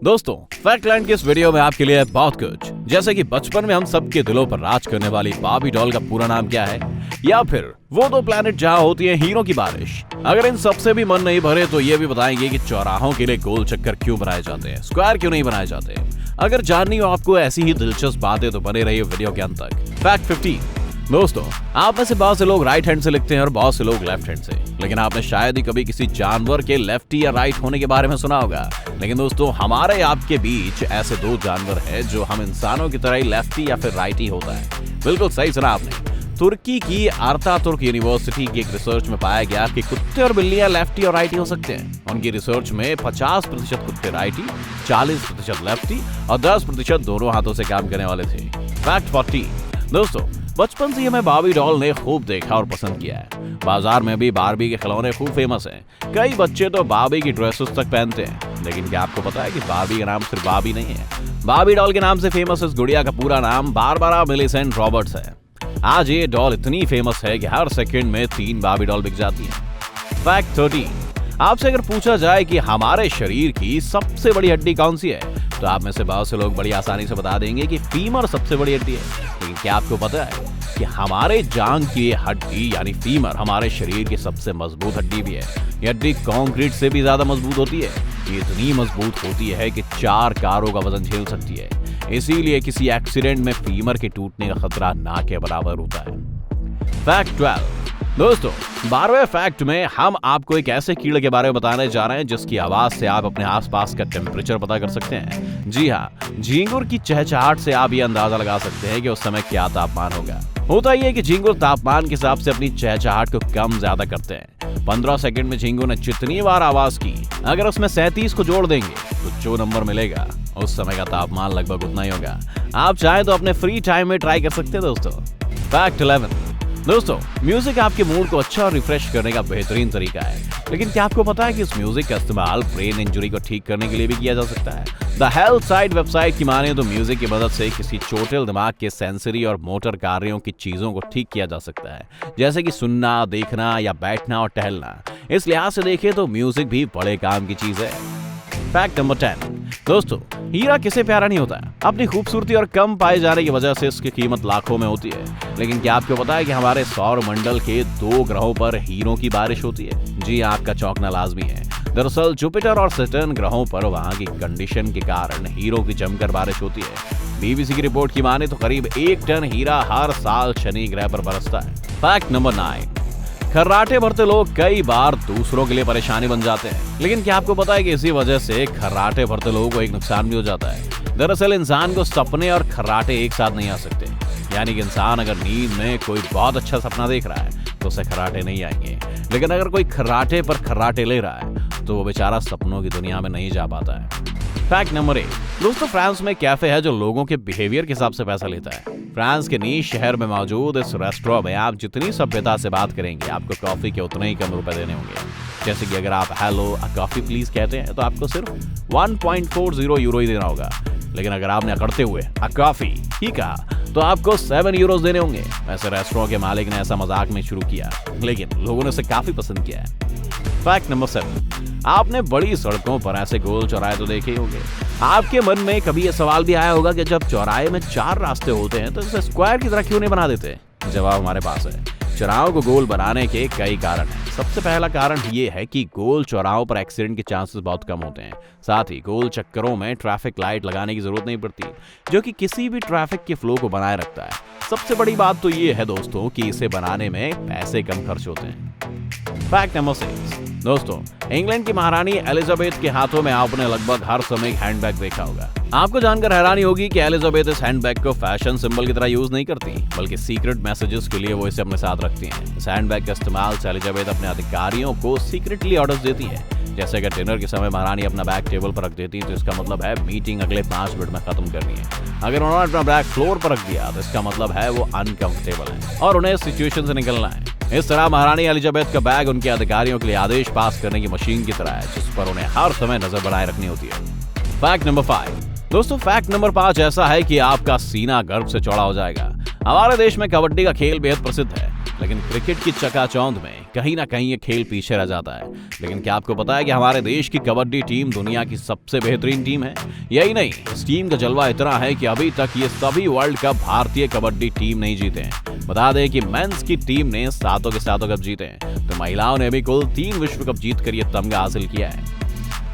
दोस्तों, फैक्टलैंड के इस वीडियो में आपके लिए है बहुत कुछ, जैसे कि बचपन में हम सबके दिलों पर राज करने वाली बार्बी डॉल का पूरा नाम क्या है, या फिर वो दो प्लैनेट जहां होती है हीरो की बारिश। अगर इन सबसे भी मन नहीं भरे तो ये भी बताएंगे कि चौराहों के लिए गोल चक्कर क्यों बनाए जाते हैं, स्क्वायर क्यों नहीं बनाए जाते। अगर जाननी हो आपको ऐसी ही दिलचस्प बातें तो बने रहिए वीडियो के अंत तक। फैक्ट 15। दोस्तों, आप में से बहुत से लोग राइट हैंड से लिखते हैं और बहुत से लोग लेफ्ट हैंड से, लेकिन आपने शायद ही कभी किसी जानवर के लेफ्टी या राइट होने के बारे में सुना होगा। लेकिन दोस्तों, हमारे आपके बीच ऐसे दो जानवर हैं जो हम इंसानों की तरह ही लेफ्टी या फिर राइटी होता है। बिल्कुल सही सुना आपने। तुर्की की आर्तातुर्क यूनिवर्सिटी की एक रिसर्च में पाया गया कि कुत्ते और बिल्लियां लेफ्टी और राइटी हो सकते हैं। उनकी रिसर्च में 50% कुत्ते राइटी, 40% लेफ्टी और 10% दोनों हाथों से काम करने वाले थे। फैक्ट 14। दोस्तों, बचपन से हमें बार्बी डॉल ने खूब देखा और पसंद किया है। बाजार में भी बार्बी के खिलौने खूब फेमस हैं। कई बच्चे तो बार्बी की ड्रेसेस तक पहनते हैं। लेकिन क्या आपको पता है कि बार्बी का नाम सिर्फ बार्बी नहीं है। बार्बी डॉल के नाम से फेमस इस गुड़िया का पूरा नाम बारबरा मिलीसेंट रॉबर्ट्स है। आज ये डॉल इतनी फेमस है कि हर सेकंड में 3 बार्बी डॉल बिक जाती है। फैक्ट 13। आपसे अगर पूछा जाए कि हमारे शरीर की सबसे बड़ी हड्डी कौन सी है, तो आप में से बहुत से लोग बड़ी आसानी से बता देंगे कि फीमर सबसे बड़ी हड्डी है। लेकिन क्या आपको पता है कि हमारे जांघ की हड्डी यानी फीमर हमारे शरीर की सबसे मजबूत हड्डी भी है। ये हड्डी कंक्रीट से भी ज्यादा मजबूत होती है। ये इतनी मजबूत होती है कि 4 कारों का वजन झेल सकती है। इसीलिए किसी एक्सीडेंट में फीमर के टूटने का खतरा ना के बराबर होता है। फैक्ट 12। दोस्तों, 12वें फैक्ट में हम आपको एक ऐसे कीड़े के बारे में बताने जा रहे हैं जिसकी आवाज से आप अपने आसपास का टेम्परेचर पता कर सकते हैं। जी हाँ, झींगुर की चहचहाहट से आप ये अंदाजा लगा सकते हैं कि उस समय क्या तापमान होगा। होता ही है कि झींगुर तापमान के हिसाब से अपनी चहचहाहट को कम ज्यादा करते हैं। 15 सेकंड में झींगुर ने जितनी बार आवाज की, अगर उसमें 37 को जोड़ देंगे तो जो नंबर मिलेगा उस समय का तापमान लगभग उतना ही होगा। आप चाहें तो अपने फ्री टाइम में ट्राई कर सकते हैं दोस्तों। फैक्ट 11। दोस्तों, म्यूजिक आपके मूड को अच्छा और रिफ्रेश करने का बेहतरीन तरीका है। लेकिन क्या आपको पता है कि इस म्यूजिक का इस्तेमाल ब्रेन इंजरी को ठीक करने के लिए भी किया जा सकता है। द हेल्थ साइट वेबसाइट की माने तो म्यूजिक की मदद से किसी चोटिल दिमाग के सेंसरी और मोटर कार्यों की चीजों को ठीक किया जा सकता है, जैसे कि सुनना, देखना या बैठना और टहलना। इस लिहाज से देखें तो म्यूजिक भी बड़े काम की चीज है। Fact number 10। दोस्तों, हीरा किसे प्यारा नहीं होता है। अपनी खूबसूरती और कम पाए जाने की वजह से इसकी कीमत लाखों में होती है। लेकिन क्या आपको पता है कि हमारे सौर मंडल के 2 ग्रहों पर हीरों की बारिश होती है। जी, आपका चौंकना लाजमी है। दरअसल जुपिटर और सैटर्न ग्रहों पर वहां की कंडीशन के कारण हीरों की जमकर बारिश होती है। बीबीसी की रिपोर्ट की माने तो करीब 1 टन हीरा हर साल शनि ग्रह पर बरसता है। Fact number 9। खर्राटे भरते लोग कई बार दूसरों के लिए परेशानी बन जाते हैं। लेकिन क्या आपको पता है कि इसी वजह से खर्राटे भरते लोगों को एक नुकसान भी हो जाता है। दरअसल इंसान को सपने और खर्राटे एक साथ नहीं आ सकते। यानी कि इंसान अगर नींद में कोई बहुत अच्छा सपना देख रहा है तो उसे खर्राटे नहीं आएंगे। लेकिन अगर कोई खर्राटे पर खर्राटे ले रहा है तो वो बेचारा सपनों की दुनिया में नहीं जा पाता है। Fact number 1। दोस्तों, फ्रांस में कैफे है जो लोगों के बिहेवियर के हिसाब से पैसा लेता है। फ्रांस के नीश शहर में मौजूद इस रेस्टोरेंट में आप जितनी सभ्यता से बात करेंगे, आपको कॉफी के उतने ही कम रुपए देने होंगे। जैसे कि अगर आप हेलो अ कॉफी प्लीज कहते हैं तो आपको सिर्फ 1.40 यूरो ही देना होगा। लेकिन अगर आपने अकड़ते हुए अ कॉफी ही कहा तो आपको 7 यूरोज देने होंगे। वैसे रेस्टोरेंट के मालिक ने ऐसा मजाक में शुरू किया, लेकिन लोगों ने उसे काफी पसंद किया है। Fact number 7। आपने बड़ी सड़कों पर ऐसे गोल चौराहे तो देखे ही होंगे। आपके मन में कभी यह सवाल भी आया होगा कि जब चौराहे में 4 रास्ते होते हैं तो इसे स्क्वायर की तरह क्यों नहीं बना देते। जवाब हमारे पास है। चौराहों को गोल बनाने के कई कारण हैं। सबसे पहला कारण ये है कि गोल चौराहों पर एक्सीडेंट के चांसेस बहुत कम होते हैं। साथ ही गोल चक्करों में ट्रैफिक लाइट लगाने की जरूरत नहीं पड़ती, जो कि किसी भी ट्रैफिक के फ्लो को बनाए रखता है। सबसे बड़ी बात तो ये है दोस्तों कि इसे बनाने में पैसे कम खर्च होते हैं। Fact number 6। दोस्तों, इंग्लैंड की महारानी एलिजाबेथ के हाथों में आपने लगभग हर समय एक हैंडबैग देखा होगा। आपको जानकर हैरानी होगी कि एलिजाबेथ इस हैंडबैग को फैशन सिंबल की तरह यूज नहीं करती, बल्कि सीक्रेट मैसेजेस के लिए वो इसे अपने साथ रखती हैं। इस हैंडबैग का इस्तेमाल से एलिजाबेथ अपने अधिकारियों को सीक्रेटली ऑर्डर्स देती है। जैसे अगर डिनर के समय महारानी अपना बैग टेबल पर रख देती तो इसका मतलब है मीटिंग अगले 5 मिनट में खत्म करनी है। अगर उन्होंने अपना बैग फ्लोर पर रख दिया तो इसका मतलब है वो अनकंफर्टेबल है और उन्हें इस सिचुएशन से निकलना है। इस तरह महारानी एलिजाबेथ का बैग उनके अधिकारियों के लिए आदेश पास करने की मशीन की तरह है, जिस पर उन्हें हर समय नजर बनाए रखनी होती है। Fact number 5। दोस्तों, फैक्ट नंबर 5 ऐसा है कि आपका सीना गर्व से चौड़ा हो जाएगा। हमारे देश में कबड्डी का खेल बेहद प्रसिद्ध है, लेकिन क्रिकेट की चकाचौंध में कहीं ना कहीं ये खेल पीछे रह जाता है। लेकिन क्या आपको पता है कि हमारे देश की कबड्डी टीम दुनिया की सबसे बेहतरीन टीम है? यही नहीं, इस टीम का जलवा इतना है कि अभी तक ये सभी वर्ल्ड कप भारतीय कबड्डी टीम नहीं जीते हैं। बता दें कि मेंस की टीम ने 7 के 7 कप जीते हैं, तो महिलाओं ने भी कुल 3 विश्व कप जीत कर ये तमगा हासिल किया है।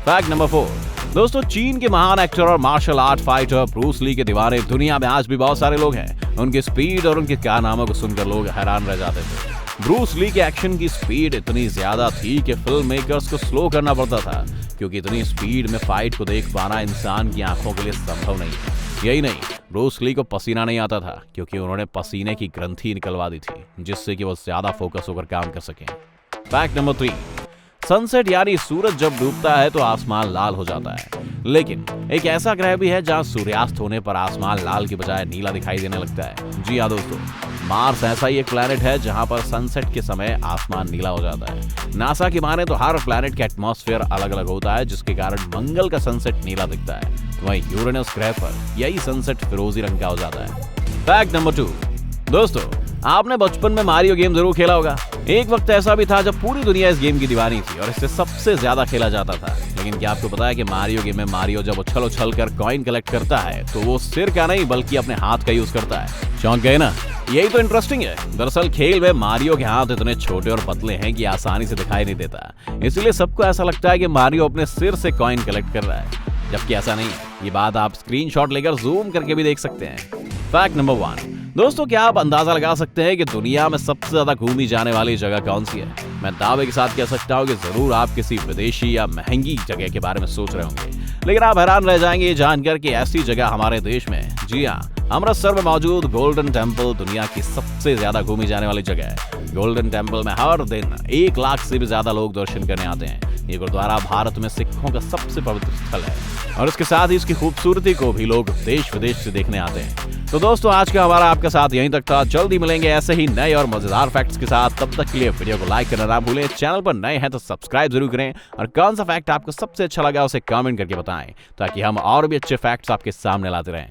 फैक्ट नंबर 4, दोस्तों चीन के महान एक्टर और martial art fighter Bruce Lee के दीवाने दुनिया में आज भी बहुत सारे लोग हैं। उनकी स्पीड और उनके कारनामों को सुनकर लोग हैरान रह जाते थे। ब्रूस ली के एक्शन की स्पीड इतनी ज्यादा थी कि फिल्म मेकर्स को स्लो करना पड़ता था, क्योंकि इतनी स्पीड में फाइट को देख पाना इंसान की आंखों के लिए संभव नहीं है। यही नहीं, ब्रूस ली को पसीना नहीं आता था, क्योंकि उन्होंने पसीने की ग्रंथि निकलवा दी थी, जिससे कि वो ज्यादा फोकस होकर काम कर सकें। फैक्ट नंबर 3, सनसेट यानी सूरज जब डूबता है तो आसमान लाल हो जाता है। लेकिन एक ऐसा ग्रह भी है जहां सूर्यास्त होने पर आसमान लाल की बजाय नीला दिखाई देने लगता है। जी हाँ दोस्तों, मार्स ऐसा ही एक प्लैनेट है जहां पर सनसेट के समय आसमान नीला हो जाता है। नासा की माने तो हर प्लैनेट का एटमॉस्फेयर अलग अलग होता है, जिसके कारण मंगल का सनसेट नीला दिखता है, वहीं यूरेनस ग्रह पर यही सनसेट फिरोजी रंग का हो जाता है। फैक्ट नंबर 2, दोस्तों आपने बचपन में मारियो गेम जरूर खेला होगा। एक वक्त ऐसा भी था जब पूरी दुनिया इस गेम की दीवानी थी और इससे सबसे ज्यादा खेला जाता था। लेकिन क्या आपको पता है कि मारियो गेम में मारियो जब उछल कर कॉइन कलेक्ट करता है तो वो सिर का नहीं बल्कि अपने हाथ का यूज करता है। चौंक गए ना? यही तो इंटरेस्टिंग है। दरअसल खेल में मारियो के हाथ इतने छोटे और पतले हैं कि आसानी से दिखाई नहीं देता, इसलिए सबको ऐसा लगता है कि मारियो अपने सिर से कॉइन कलेक्ट कर रहा है, जबकि ऐसा नहीं है। ये बात आप स्क्रीनशॉट लेकर जूम करके भी देख सकते हैं। फैक्ट नंबर 1, दोस्तों क्या आप अंदाजा लगा सकते हैं कि दुनिया में सबसे ज्यादा घूमी जाने वाली जगह कौन सी है? मैं दावे के साथ कह सकता हूँ कि जरूर आप किसी विदेशी या महंगी जगह के बारे में सोच रहे होंगे, लेकिन आप हैरान रह जाएंगे ये जानकर कि ऐसी जगह हमारे देश में है। जी हाँ, अमृतसर में मौजूद गोल्डन टेम्पल दुनिया की सबसे ज्यादा घूमी जाने वाली जगह है। गोल्डन टेम्पल में हर दिन 1 लाख से भी ज्यादा लोग दर्शन करने आते हैं। ये गुरुद्वारा भारत में सिखों का सबसे पवित्र स्थल है और इसके साथ ही इसकी खूबसूरती को भी लोग देश विदेश से देखने आते हैं। तो दोस्तों आज का हमारा आपके साथ यहीं तक था। जल्दी मिलेंगे ऐसे ही नए और मजेदार फैक्ट्स के साथ। तब तक के लिए वीडियो को लाइक करना ना भूलें। चैनल पर नए हैं तो सब्सक्राइब जरूर करें और कौन सा फैक्ट आपको सबसे अच्छा लगा उसे कमेंट करके बताएं, ताकि हम और भी अच्छे फैक्ट्स आपके सामने लाते रहें।